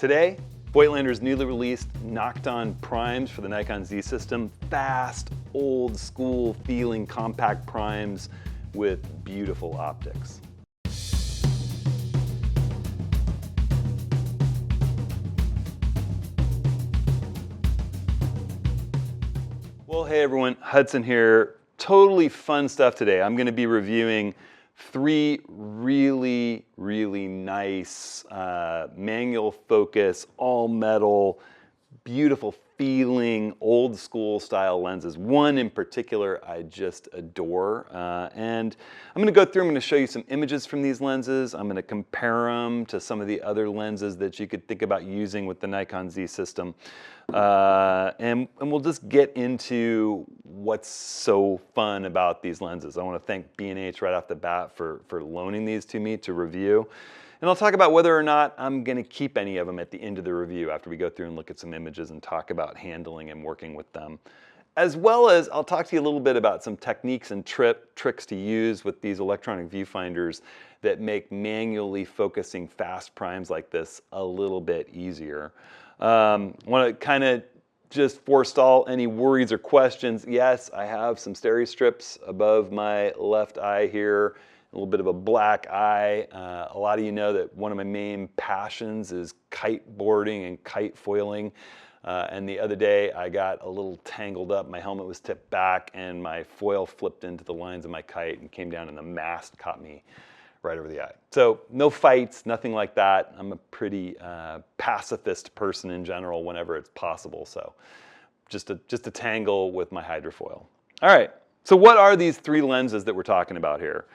Today, Voigtlander's newly released Nokton primes for the Nikon Z system. Fast, old school feeling compact primes with beautiful optics. Well, hey everyone, Hudson here. Totally fun stuff today. I'm going to be reviewing three really nice manual focus, all metal, beautiful feeling, old school style lenses. One in particular I just adore. And I'm going to go through, I'm going to show you some images from these lenses. I'm going to compare them to some of the other lenses that you could think about using with the Nikon Z system. And we'll just get into what's so fun about these lenses. I want to thank B&H right off the bat for loaning these to me to review. And I'll talk about whether or not I'm going to keep any of them at the end of the review after we go through and look at some images and talk about handling and working with them. As well as I'll talk to you a little bit about some techniques and tricks to use with these electronic viewfinders that make manually focusing fast primes like this a little bit easier. Want to kind of just forestall any worries or questions. Yes, I have some steri strips above my left eye here, a little bit of a black eye. A lot of you know that one of my main passions is kiteboarding and kite foiling. And the other day I got a little tangled up. My helmet was tipped back and my foil flipped into the lines of my kite and came down and the mast caught me right over the eye. So no fights, nothing like that. I'm a pretty pacifist person in general whenever it's possible. So just a tangle with my hydrofoil. All right, so what are these three lenses that we're talking about here?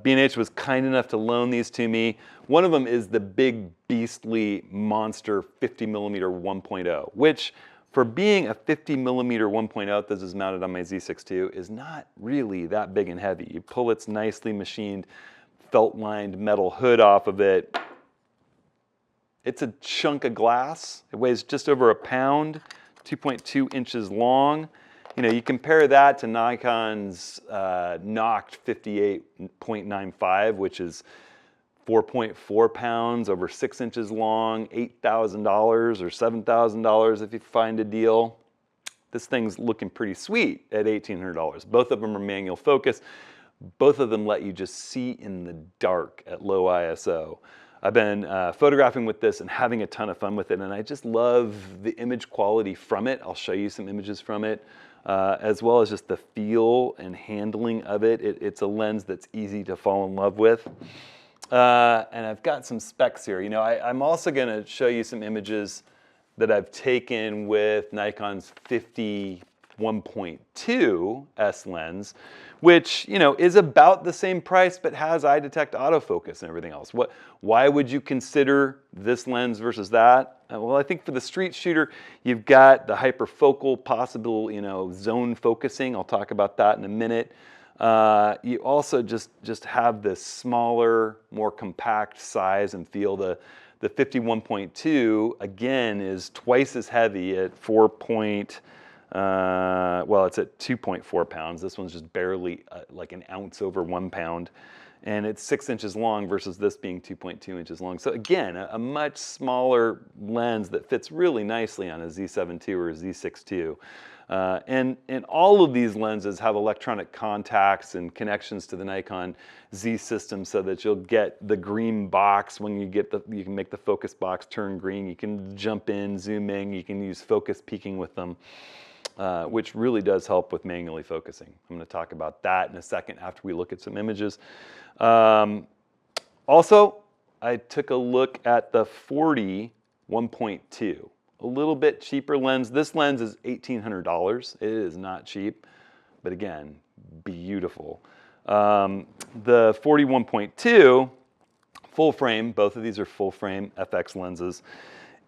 B&H was kind enough to loan these to me. One of them is the big beastly monster 50mm 1.0, which for being a 50mm 1.0 that is mounted on my Z6 II is not really that big and heavy. You pull its nicely machined felt-lined metal hood off of it. It's a chunk of glass. It weighs just over a pound, 2.2 inches long. You know, you compare that to Nikon's Nokt 58.95, which is 4.4 pounds, over 6 inches long, $8,000 or $7,000 if you find a deal. This thing's looking pretty sweet at $1,800. Both of them are manual focus. Both of them let you just see in the dark at low ISO. I've been photographing with this and having a ton of fun with it, and I just love the image quality from it. I'll show you some images from it, as well as just the feel and handling of it. It's a lens that's easy to fall in love with. And I've got some specs here. You know, I'm also going to show you some images that I've taken with Nikon's 51.2 S lens, which, you know, is about the same price but has eye detect autofocus and everything else. Why would you consider this lens versus that? Well, I think for the street shooter, you've got the hyperfocal possible, you know, zone focusing. I'll talk about that in a minute. You also just have this smaller, more compact size and feel. The 51.2 again is twice as heavy at well, it's at 2.4 pounds. This one's just barely like an ounce over 1 pound. And it's 6 inches long versus this being 2.2 inches long. So again, a much smaller lens that fits really nicely on a Z7 II or a Z6 II. And all of these lenses have electronic contacts and connections to the Nikon Z system so that you'll get the green box when you can make the focus box turn green. You can jump in, zoom in, you can use focus peaking with them. Which really does help with manually focusing. I'm going to talk about that in a second after we look at some images. Also, I took a look at the 40 1.2, a little bit cheaper lens. This lens is $1,800. It is not cheap, but again, beautiful. The 40 1.2, full frame, both of these are full frame FX lenses.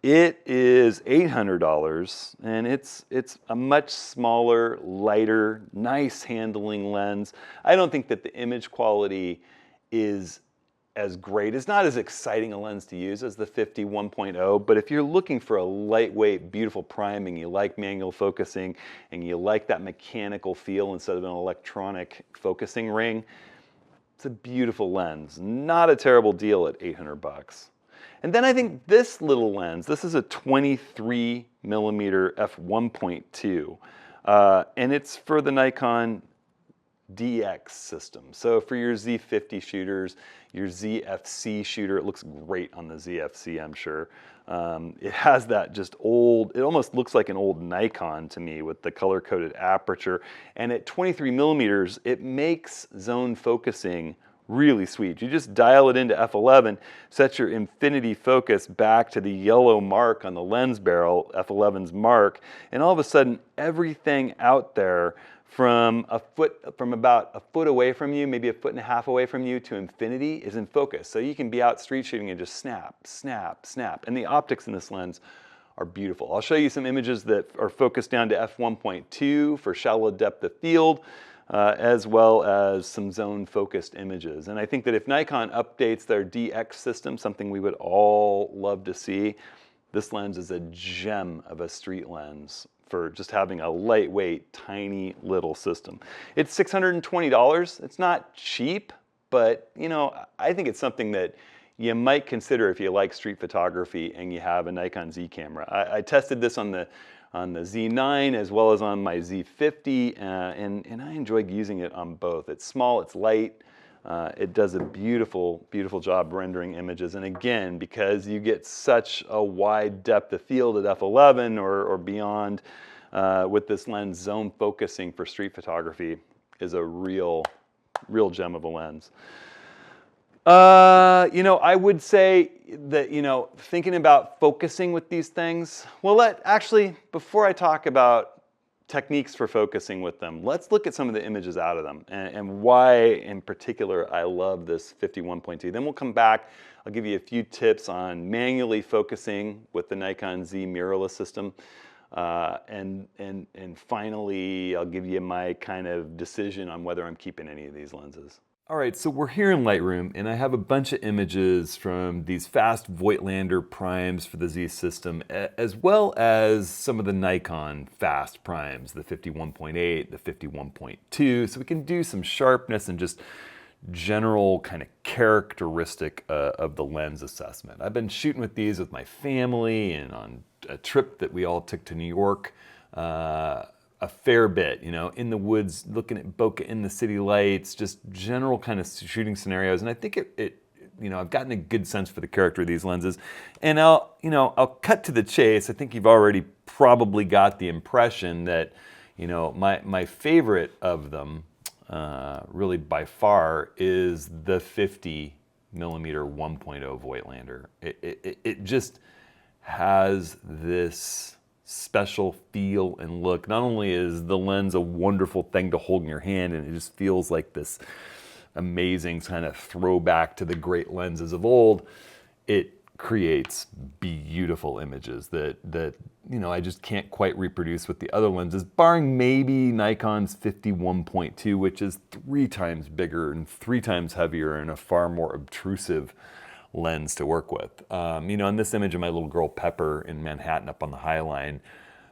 It is $800, and it's a much smaller, lighter, nice handling lens. I don't think that the image quality is as great. It's not as exciting a lens to use as the 50 1.0, but if you're looking for a lightweight, beautiful priming, you like manual focusing, and you like that mechanical feel instead of an electronic focusing ring, it's a beautiful lens. Not a terrible deal at $800. And then I think this little lens, this is a 23 millimeter f1.2, and it's for the Nikon DX system. So for your Z50 shooters, your ZFC shooter, it looks great on the ZFC, I'm sure. It has that just old, it almost looks like an old Nikon to me with the color-coded aperture. And at 23 millimeters, it makes zone focusing really sweet. You just dial it into f11, set your infinity focus back to the yellow mark on the lens barrel, f11's mark, and all of a sudden everything out there from about a foot away from you, maybe a foot and a half away from you to infinity is in focus. So you can be out street shooting and just snap, snap, snap. And the optics in this lens are beautiful. I'll show you some images that are focused down to f1.2 for shallow depth of field, as well as some zone focused images. And I think that if Nikon updates their DX system, something we would all love to see, this lens is a gem of a street lens for just having a lightweight, tiny little system. It's $620. It's not cheap, but you know, I think it's something that you might consider if you like street photography and you have a Nikon Z camera. I tested this on the Z9 as well as on my Z50, and I enjoyed using it on both. It's small, it's light, it does a beautiful, beautiful job rendering images. And again, because you get such a wide depth of field at f11 or beyond, with this lens, zone focusing for street photography is a real gem of a lens. You know, I would say that, you know, thinking about focusing with these things, well, actually, before I talk about techniques for focusing with them, let's look at some of the images out of them and why in particular I love this 51.2. Then we'll come back, I'll give you a few tips on manually focusing with the Nikon Z mirrorless system. And finally, I'll give you my kind of decision on whether I'm keeping any of these lenses. All right, so we're here in Lightroom, and I have a bunch of images from these fast Voigtländer primes for the Z system, as well as some of the Nikon fast primes, the 51.8, the 51.2, so we can do some sharpness and just general kind of characteristic of the lens assessment. I've been shooting with these with my family and on a trip that we all took to New York, a fair bit, you know, in the woods, looking at bokeh in the city lights, just general kind of shooting scenarios. And I think you know, I've gotten a good sense for the character of these lenses. And I'll cut to the chase. I think you've already probably got the impression that, you know, my favorite of them, really by far, is the 50 millimeter 1.0 Voigtländer. It just has this special feel and look. Not only is the lens a wonderful thing to hold in your hand, and it just feels like this amazing kind of throwback to the great lenses of old, it creates beautiful images that you know, I just can't quite reproduce with the other lenses, barring maybe Nikon's 51.2, which is 3 times bigger and 3 times heavier and a far more obtrusive lens to work with. You know, in this image of my little girl Pepper in Manhattan up on the High Line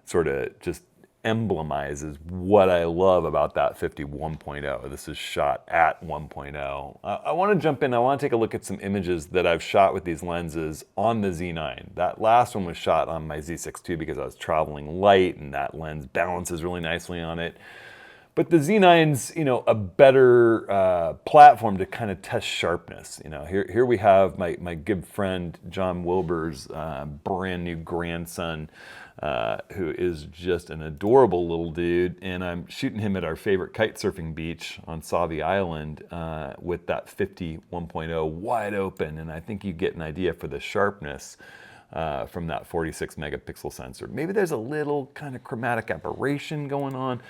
sort of just emblemizes what I love about that 51.0. This is shot at 1.0. I want to jump in, I want to take a look at some images that I've shot with these lenses on the Z9. That last one was shot on my Z6 II because I was traveling light and that lens balances really nicely on it. But the Z9's, you know, a better platform to kind of test sharpness. You know, here we have my good friend John Wilbur's brand new grandson, who is just an adorable little dude, and I'm shooting him at our favorite kite surfing beach on Sauvie Island with that 51.0 wide open, and I think you get an idea for the sharpness from that 46 megapixel sensor. Maybe there's a little kind of chromatic aberration going on.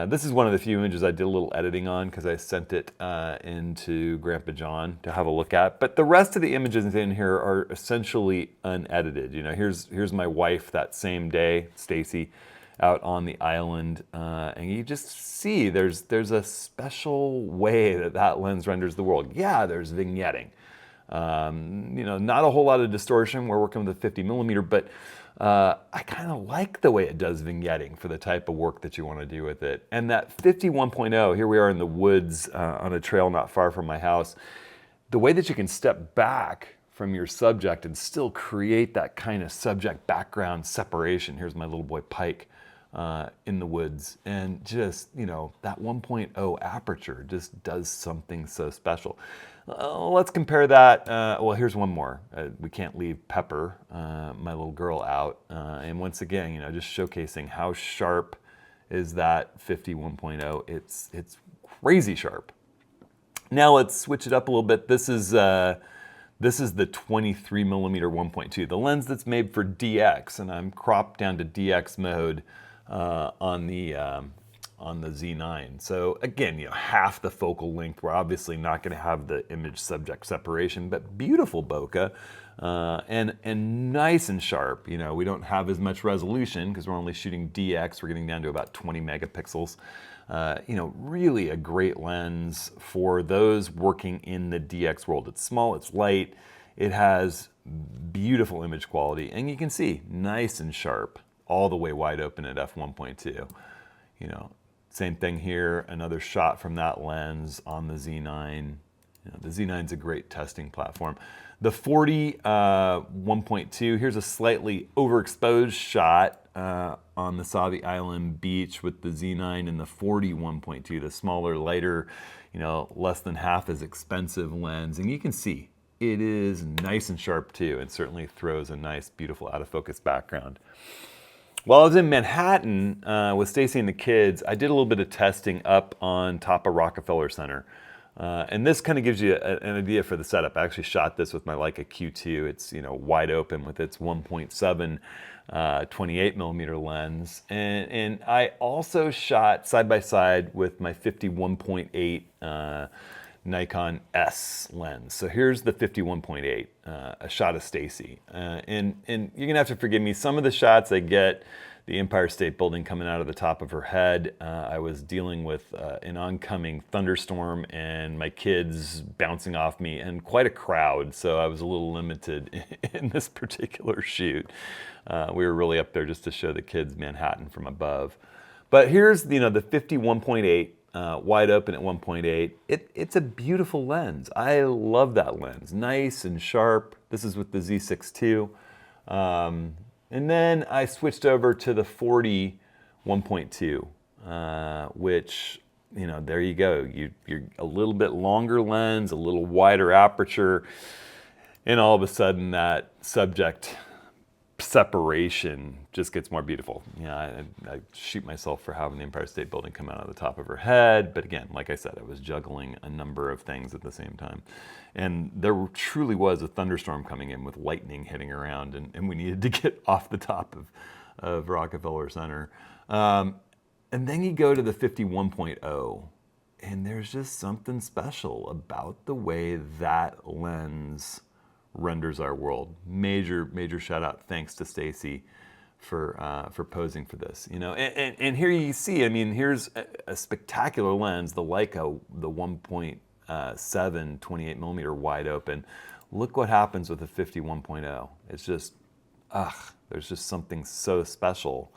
This is one of the few images I did a little editing on because I sent it into Grandpa John to have a look at. But the rest of the images in here are essentially unedited. You know, here's my wife that same day, Stacy, out on the island, and you just see there's a special way that lens renders the world. Yeah, there's vignetting. You know, not a whole lot of distortion. We're working with a 50 millimeter, but I kind of like the way it does vignetting for the type of work that you want to do with it. And that 51.0, here we are in the woods on a trail not far from my house. The way that you can step back from your subject and still create that kind of subject background separation. Here's my little boy Pike in the woods, and just, you know, that 1.0 aperture just does something so special. Let's compare that. Well, here's one more. We can't leave Pepper, my little girl, out. And once again, you know, just showcasing how sharp is that 51.0. It's crazy sharp. Now let's switch it up a little bit. This is the 23 millimeter 1.2, the lens that's made for DX, and I'm cropped down to DX mode on the Z9. So again, you know, half the focal length. We're obviously not going to have the image subject separation, but beautiful bokeh and nice and sharp. You know, we don't have as much resolution because we're only shooting DX. We're getting down to about 20 megapixels. You know, really a great lens for those working in the DX world. It's small, it's light, it has beautiful image quality, and you can see nice and sharp all the way wide open at f1.2. You know, same thing here, another shot from that lens on the Z9. You know, the Z9's a great testing platform. The 40 1.2, here's a slightly overexposed shot on the Savi Island beach with the Z9 and the 40 1.2, the smaller, lighter, you know, less than half as expensive lens. And you can see it is nice and sharp too, and certainly throws a nice, beautiful out of focus background. While I was in Manhattan with Stacy and the kids, I did a little bit of testing up on top of Rockefeller Center. And this kind of gives you an idea for the setup. I actually shot this with my Leica Q2. It's, you know, wide open with its 1.7 28 millimeter lens. And I also shot side by side with my 51.8 Nikon S lens. So here's the 51.8, a shot of Stacy. And you're gonna have to forgive me. Some of the shots I get the Empire State Building coming out of the top of her head. I was dealing with an oncoming thunderstorm and my kids bouncing off me and quite a crowd, so I was a little limited in this particular shoot. We were really up there just to show the kids Manhattan from above. But here's, you know, the 51.8, wide open at 1.8. It's a beautiful lens. I love that lens. Nice and sharp. This is with the Z6 II. And then I switched over to the 40 1.2, which, you know, there you go. You're a little bit longer lens, a little wider aperture, and all of a sudden that subject separation just gets more beautiful. You know, I shoot myself for having the Empire State Building come out of the top of her head, but again, like I said, I was juggling a number of things at the same time. And there truly was a thunderstorm coming in with lightning hitting around, and we needed to get off the top of Rockefeller Center. And then you go to the 51.0, and there's just something special about the way that lens renders our world. Major shout out, thanks to Stacy for posing for this. You know, and here you see, I mean, here's a spectacular lens, the Leica, the 1.7 28 millimeter wide open. Look what happens with a 51.0. It's just, there's just something so special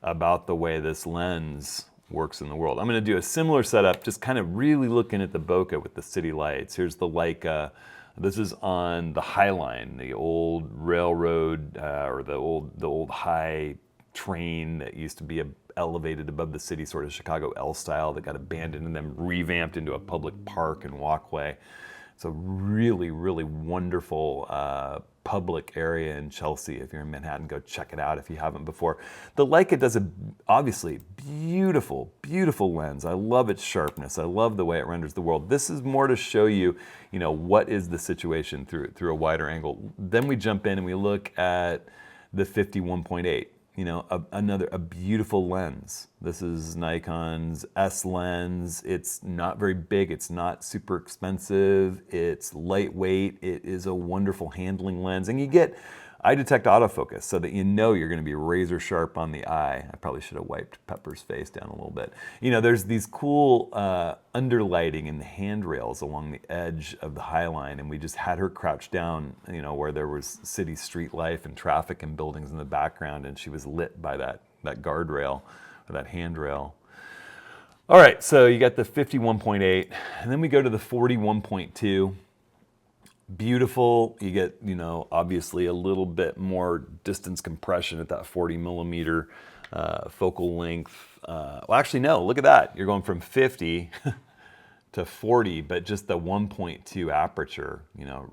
about the way this lens works in the world. I'm going to do a similar setup, just kind of really looking at the bokeh with the city lights. Here's the Leica. This is on the High Line, the old railroad or the old high train that used to be elevated above the city, sort of Chicago L style, that got abandoned and then revamped into a public park and walkway. It's a really, really wonderful public area in Chelsea. If you're in Manhattan, go check it out if you haven't before. The Leica does a obviously beautiful, beautiful lens. I love its sharpness. I love the way it renders the world. This is more to show you, you know, what is the situation through a wider angle. Then we jump in and we look at the 51.8. You know, a beautiful lens. This is Nikon's S lens. It's not very big. It's not super expensive. It's lightweight. It is a wonderful handling lens. And you get eye detect autofocus so that you know you're going to be razor sharp on the eye. I probably should have wiped Pepper's face down a little bit. You know, there's these cool underlighting in the handrails along the edge of the High Line, and we just had her crouched down, you know, where there was city street life and traffic and buildings in the background, and she was lit by that guardrail or that handrail. All right, so you got the 51.8, and then we go to the 41.2. beautiful. You get, obviously a little bit more distance compression at that 40 millimeter focal length. Well, actually, no, look at that. You're going from 50 to 40, but just the 1.2 aperture,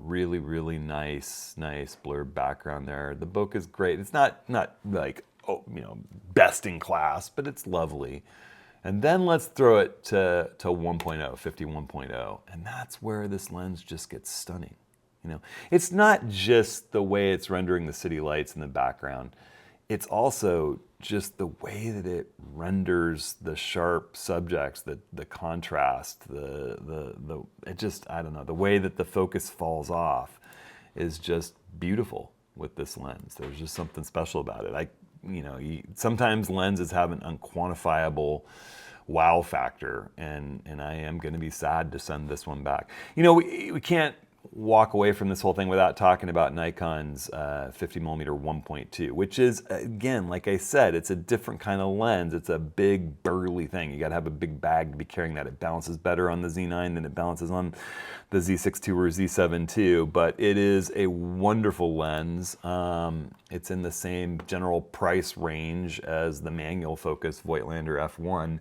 really, really nice blurred background there. The bokeh is great. It's not like, best in class, but it's lovely. And then let's throw it to 1.0, 50 1.0, and that's where this lens just gets stunning. It's not just the way it's rendering the city lights in the background. It's also just the way that it renders the sharp subjects, the contrast, I don't know, the way that the focus falls off is just beautiful with this lens. There's just something special about it. Sometimes lenses have an unquantifiable wow factor, and I am going to be sad to send this one back. We can't walk away from this whole thing without talking about Nikon's 50 millimeter 1.2, which is, again, like I said, it's a different kind of lens. It's a big burly thing. You got to have a big bag to be carrying that. It balances better on the Z9 than it balances on the Z6 II or Z7 II, but it is a wonderful lens. It's in the same general price range as the manual focus Voigtländer F1.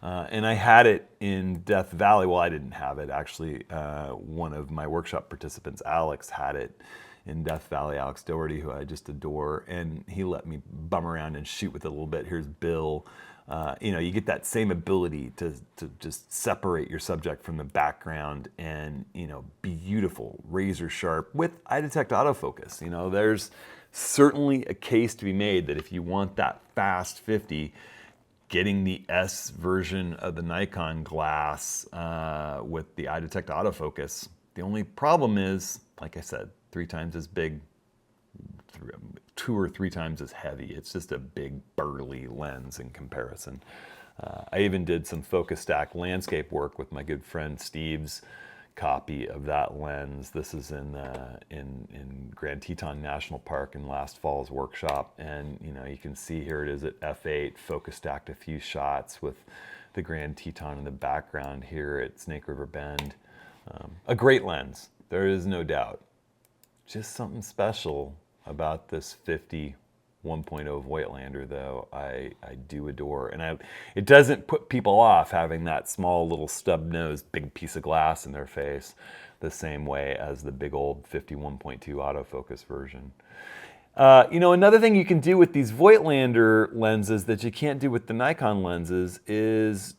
And I had it in Death Valley. Well, I didn't have it. Actually, one of my workshop participants, Alex, had it in Death Valley, Alex Doherty, who I just adore. And he let me bum around and shoot with it a little bit. Here's Bill. You get that same ability to just separate your subject from the background and, beautiful, razor sharp with eye detect autofocus. There's certainly a case to be made that if you want that fast 50, getting the S version of the Nikon glass with the eye detect autofocus. The only problem is, like I said, 3 times as big, 2 or 3 times as heavy. It's just a big burly lens in comparison. I even did some focus stack landscape work with my good friend Steve's copy of that lens. This is in Grand Teton National Park in last fall's workshop, and you can see here it is at f8, focus stacked a few shots with the Grand Teton in the background here at Snake River Bend. A great lens, there is no doubt. Just something special about this 50 1.0 Voigtländer, though, I do adore. And it doesn't put people off having that small little stub-nosed big piece of glass in their face the same way as the big old 50 1.2 autofocus version. Another thing you can do with these Voigtländer lenses that you can't do with the Nikon lenses is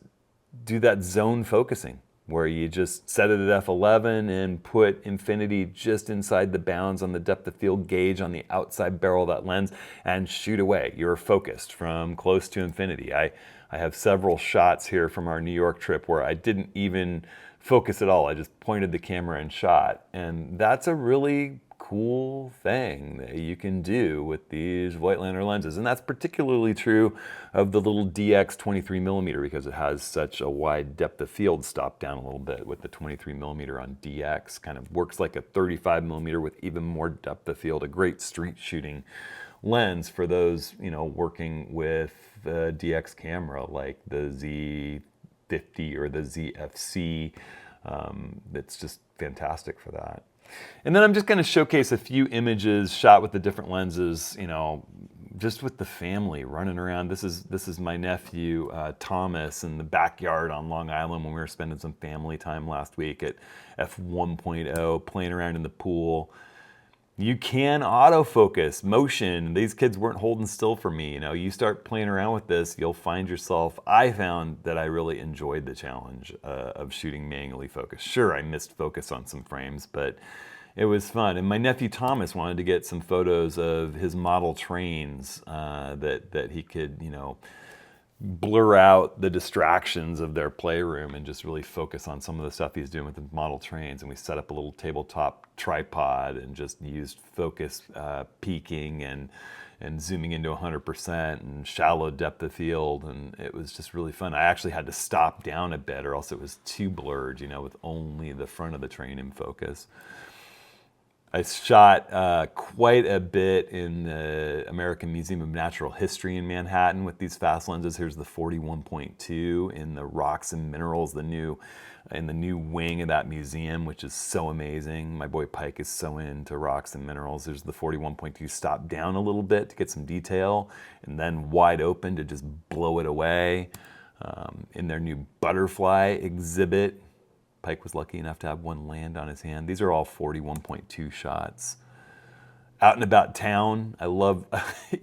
do that zone focusing, where you just set it at f11 and put infinity just inside the bounds on the depth of field gauge on the outside barrel of that lens and shoot away. You're focused from close to infinity. I have several shots here from our New York trip where I didn't even focus at all. I just pointed the camera and shot. And that's a really cool thing that you can do with these Voigtländer lenses. And that's particularly true of the little DX 23 millimeter because it has such a wide depth of field stop down a little bit with the 23 millimeter on DX. Kind of works like a 35 millimeter with even more depth of field. A great street shooting lens for those, working with the DX camera like the Z50 or the ZFC. It's just fantastic for that. And then I'm just going to showcase a few images shot with the different lenses, just with the family running around. This is my nephew Thomas in the backyard on Long Island when we were spending some family time last week at f1.0, playing around in the pool. You can autofocus motion. These kids weren't holding still for me. You start playing around with this, you'll find yourself. I found that I really enjoyed the challenge of shooting manually focused. Sure, I missed focus on some frames, but it was fun. And my nephew Thomas wanted to get some photos of his model trains that he could, blur out the distractions of their playroom and just really focus on some of the stuff he's doing with the model trains. And we set up a little tabletop tripod and just used focus peaking and zooming into 100% and shallow depth of field. And it was just really fun. I actually had to stop down a bit or else it was too blurred, with only the front of the train in focus. I shot quite a bit in the American Museum of Natural History in Manhattan with these fast lenses. Here's the 41.2 in the Rocks and Minerals, in the new wing of that museum, which is so amazing. My boy Pike is so into rocks and minerals. There's the 41.2 stopped down a little bit to get some detail, and then wide open to just blow it away. In their new butterfly exhibit, Pike was lucky enough to have one land on his hand. These are all 41.2 shots. Out and about town, I love,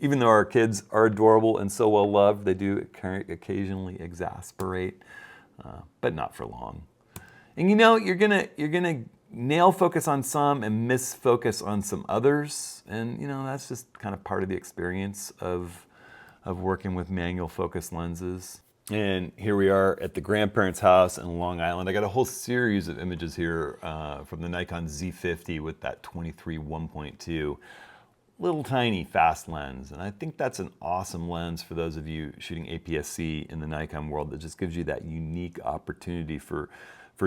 even though our kids are adorable and so well loved, they do occasionally exasperate, but not for long. And you know, you're gonna nail focus on some and miss focus on some others, and you know, that's just kind of part of the experience of working with manual focus lenses. And here we are at the grandparents' house in Long Island. I got a whole series of images here from the Nikon Z50 with that 23 1.2. Little tiny fast lens. And I think that's an awesome lens for those of you shooting APS-C in the Nikon world that just gives you that unique opportunity for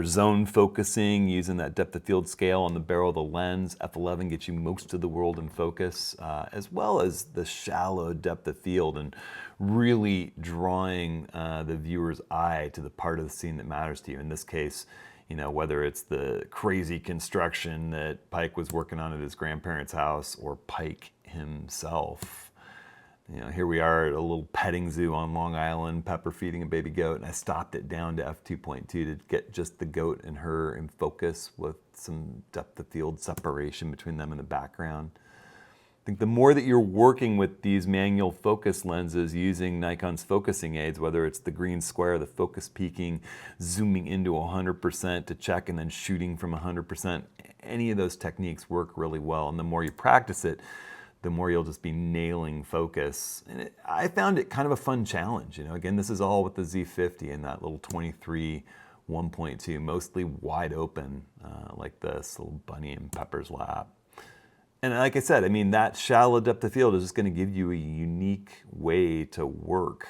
zone focusing, using that depth of field scale on the barrel of the lens. F11 gets you most of the world in focus, as well as the shallow depth of field and really drawing the viewer's eye to the part of the scene that matters to you. In this case, you know, whether it's the crazy construction that Pike was working on at his grandparents' house or Pike himself. You know, here we are at a little petting zoo on Long Island, pepper feeding a baby goat, and I stopped it down to f2.2 to get just the goat and her in focus with some depth of field separation between them in the background. I think the more that you're working with these manual focus lenses using Nikon's focusing aids, whether it's the green square, the focus peaking, zooming into 100% to check and then shooting from 100%, any of those techniques work really well. And the more you practice it, the more you'll just be nailing focus. And I found it kind of a fun challenge. You know, again, this is all with the Z50 and that little 23 1.2, mostly wide open, like this little bunny in Pepper's lap. And like I said, I mean, that shallow depth of field is just going to give you a unique way to work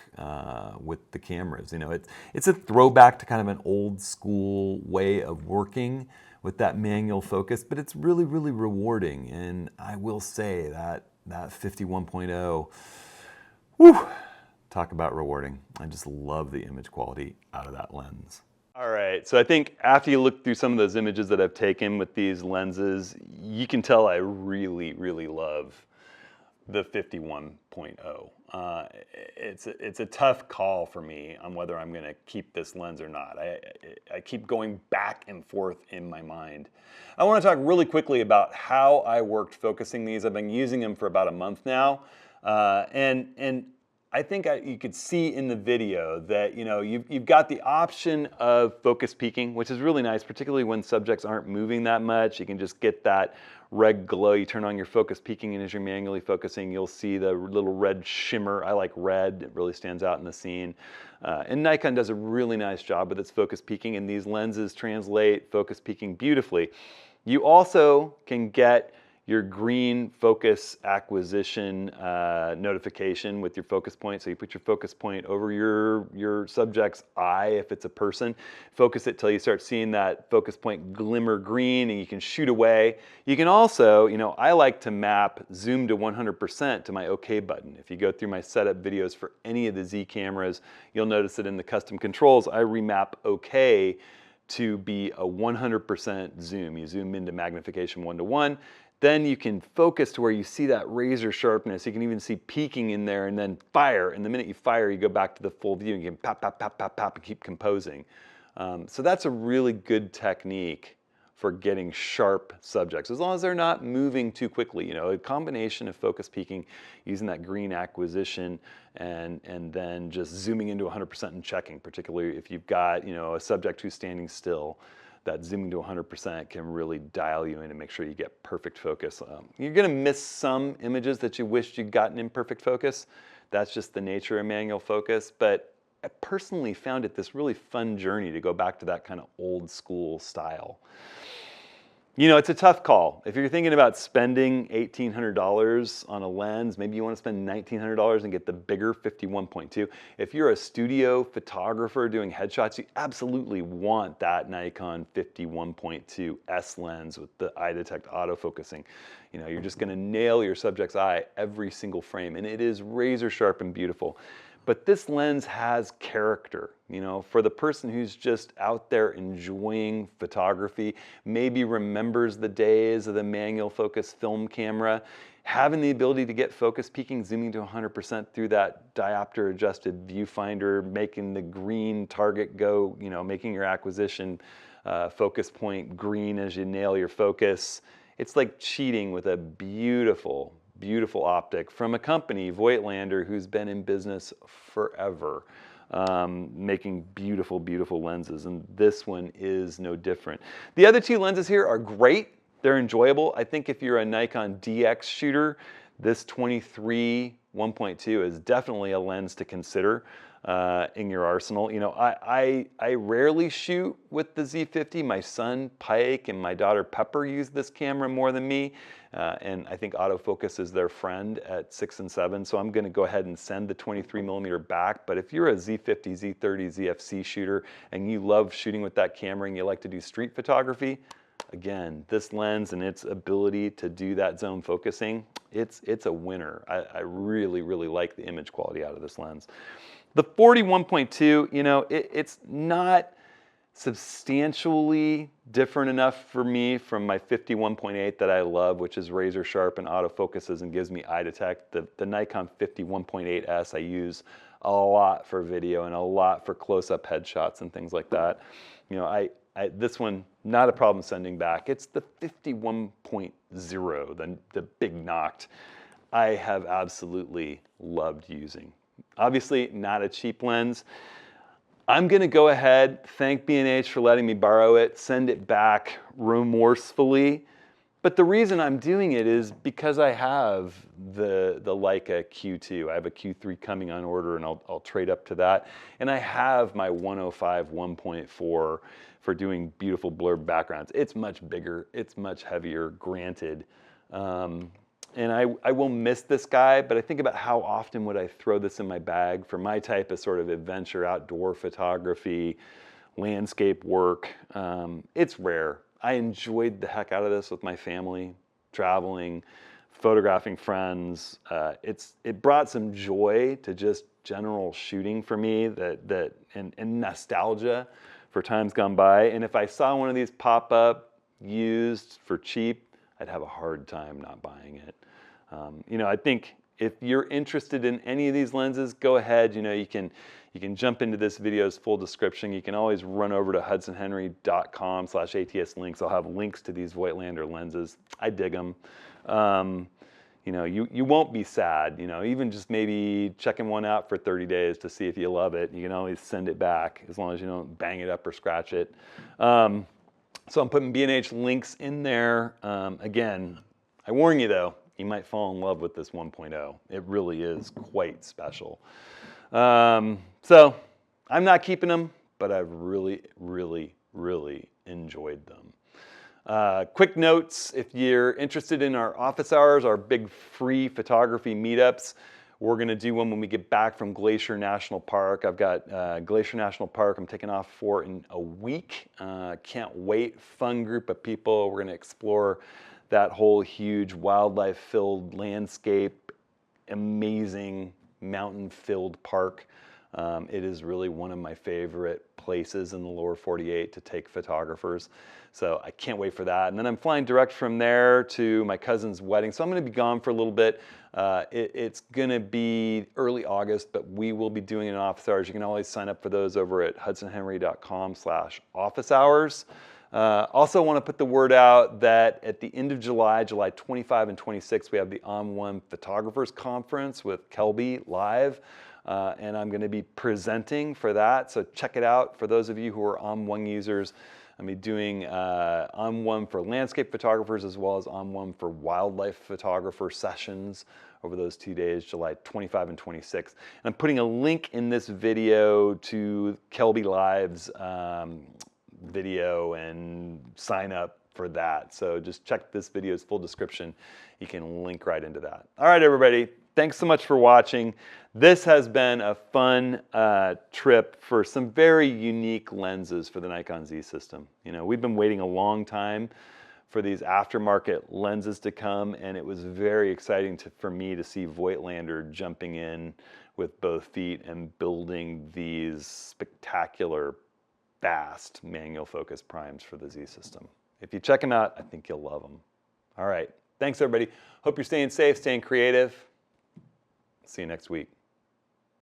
with the cameras. You know, it's a throwback to kind of an old school way of working with that manual focus, but it's really, really rewarding. And I will say that 51.0, whew, talk about rewarding. I just love the image quality out of that lens. All right, so I think after you look through some of those images that I've taken with these lenses, you can tell I really, really love the 51.0. It's a tough call for me on whether I'm gonna keep this lens or not. I keep going back and forth in my mind. I wanna talk really quickly about how I worked focusing these. I've been using them for about a month now, and I think you could see in the video that, you know, you've got the option of focus peaking, which is really nice, particularly when subjects aren't moving that much. You can just get that red glow. You turn on your focus peaking, and as you're manually focusing, you'll see the little red shimmer. I like red. It really stands out in the scene. And Nikon does a really nice job with its focus peaking, and these lenses translate focus peaking beautifully. You also can get your green focus acquisition notification with your focus point. So you put your focus point over your subject's eye if it's a person. Focus it till you start seeing that focus point glimmer green, and you can shoot away. You can also, you know, I like to map zoom to 100% to my OK button. If you go through my setup videos for any of the Z cameras, you'll notice that in the custom controls, I remap OK to be a 100% zoom. You zoom into magnification 1:1. Then you can focus to where you see that razor sharpness. You can even see peaking in there, and then fire. And the minute you fire, you go back to the full view and you can pop, pop, pop, pop, pop, and keep composing. So that's a really good technique for getting sharp subjects, as long as they're not moving too quickly. You know, a combination of focus peaking, using that green acquisition, and then just zooming into 100% and checking, particularly if you've got, you know, a subject who's standing still. That zooming to 100% can really dial you in and make sure you get perfect focus. You're gonna miss some images that you wished you'd gotten in perfect focus. That's just the nature of manual focus, but I personally found it this really fun journey to go back to that kind of old school style. You know, it's a tough call. If you're thinking about spending $1,800 on a lens, maybe you want to spend $1,900 and get the bigger 51.2. If you're a studio photographer doing headshots, you absolutely want that Nikon 51.2 S lens with the eye detect autofocusing. You know, you're just going to nail your subject's eye every single frame, and it is razor sharp and beautiful. But this lens has character, you know, for the person who's just out there enjoying photography, maybe remembers the days of the manual focus film camera, having the ability to get focus peaking, zooming to 100% through that diopter adjusted viewfinder, making the green target go, you know, making your acquisition focus point green as you nail your focus. It's like cheating with a beautiful, beautiful optic from a company, Voigtländer, who's been in business forever, making beautiful, beautiful lenses, and this one is no different. The other two lenses here are great. They're enjoyable. I think if you're a Nikon DX shooter, this 23 1.2 is definitely a lens to consider in your arsenal. You know, I rarely shoot with the Z50. My son Pike and my daughter Pepper use this camera more than me, and I think autofocus is their friend at 6 and 7. So I'm going to go ahead and send the 23mm back. But if you're a Z50, Z30, ZFC shooter and you love shooting with that camera and you like to do street photography, again, this lens and its ability to do that zone focusing, it's a winner. I really, really like the image quality out of this lens. The 41.2, you know, it's not substantially different enough for me from my 51.8 that I love, which is razor sharp and autofocuses and gives me eye detect. The Nikon 51.8S I use a lot for video and a lot for close-up headshots and things like that. You know, this one, not a problem sending back. It's the 51.0, the big knocked, I have absolutely loved using. Obviously, not a cheap lens. I'm going to go ahead, thank B&H for letting me borrow it, send it back remorsefully. But the reason I'm doing it is because I have the Leica Q2. I have a Q3 coming on order, and I'll trade up to that. And I have my 105 1.4 for doing beautiful blurred backgrounds. It's much bigger, it's much heavier, granted. And I will miss this guy, but I think about how often would I throw this in my bag for my type of sort of adventure, outdoor photography, landscape work. It's rare. I enjoyed the heck out of this with my family, traveling, photographing friends. It brought some joy to just general shooting for me and nostalgia for times gone by. And if I saw one of these pop up used for cheap, I'd have a hard time not buying it. You know, I think if you're interested in any of these lenses, go ahead. You know, you can jump into this video's full description. You can always run over to hudsonhenry.com/ATS links. I'll have links to these Voigtländer lenses. I dig them. You know, you won't be sad. You know, even just maybe checking one out for 30 days to see if you love it. You can always send it back as long as you don't bang it up or scratch it. So I'm putting B&H links in there. Again, I warn you though, you might fall in love with this 1.0. It really is quite special. So I'm not keeping them, but I've really, really, really enjoyed them. Quick notes, if you're interested in our office hours, our big free photography meetups, we're going to do one when we get back from Glacier National Park. I've got Glacier National Park I'm taking off for in a week. Can't wait. Fun group of people. We're going to explore that whole huge wildlife-filled landscape, amazing mountain-filled park. It is really one of my favorite places in the lower 48 to take photographers. So I can't wait for that. And then I'm flying direct from there to my cousin's wedding. So I'm going to be gone for a little bit. It's going to be early August, but we will be doing an office hours. You can always sign up for those over at hudsonhenry.com/office hours. Also want to put the word out that at the end of July, July 25 and 26, we have the On One Photographers Conference with Kelby live. And I'm going to be presenting for that, so check it out. For those of you who are On One users, I'm going to be doing On One for landscape photographers as well as On One for wildlife photographer sessions over those 2 days, July 25 and 26. And I'm putting a link in this video to Kelby Live's video and sign up for that. So just check this video's full description. You can link right into that. All right, everybody. Thanks so much for watching. This has been a fun trip for some very unique lenses for the Nikon Z system. You know, we've been waiting a long time for these aftermarket lenses to come, and it was very exciting for me to see Voigtländer jumping in with both feet and building these spectacular, fast manual focus primes for the Z system. If you check them out, I think you'll love them. All right, thanks everybody. Hope you're staying safe, staying creative. See you next week.